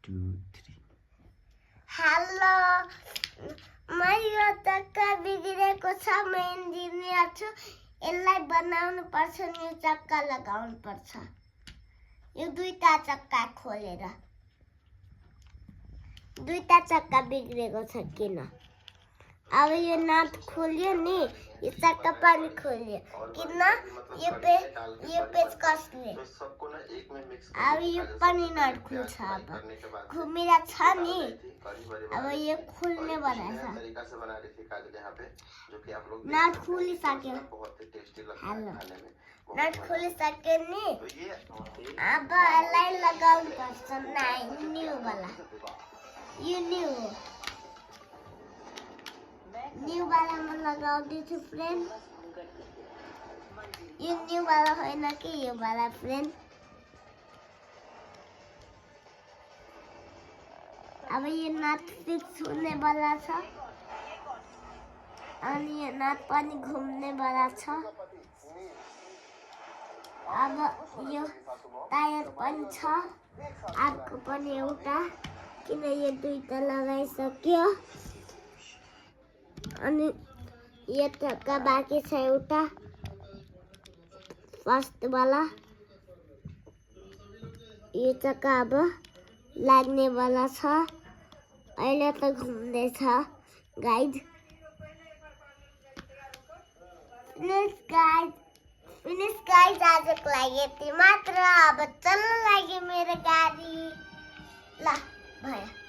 2 3 hello मेरो चक्का बिग्रेको छ म इन्जिनियर छु यसलाई बनाउनु पर्छ न्यू चक्का लगाउनु पर्छ यो दुईटा चक्का खोलेर दुईटा चक्का बिग्रेको छ किन अब यो नट खोल्यो नि यो चक्का पनि खोल्यो किन यो पेच कसले अब यो पनि नट खुल्छ अब घुमेर छ नि अब यो खुल्ने बनाएछ नट खुलिसक्यो हेलो नट खुलिसक्यो नि अब यसलाई लगाउनु पर्छ न्यू वाला यो न्यू वालामा लगाउँदैछु फ्रेन्ड यो न्यू वाला होइन कि यो वाला फ्रेन्ड अब यो नट फिक्स हुने वाला छ अनि यो नट पनि घुम्ने वाला छ अब यो टायर पनि छ अर्को पनि एउटा किन यो दुईटा लगाइसक्यो अनि यो चक्का बाँकी छ एउटा फर्स्ट वाला यो चक्का अब लाग्ने वाला छ अहिले त घुम्दैछ गाइड फिनिश गाइड आजको लागि यति मात्र अब चल्न लाग्यो मेरो गाडी ल भयो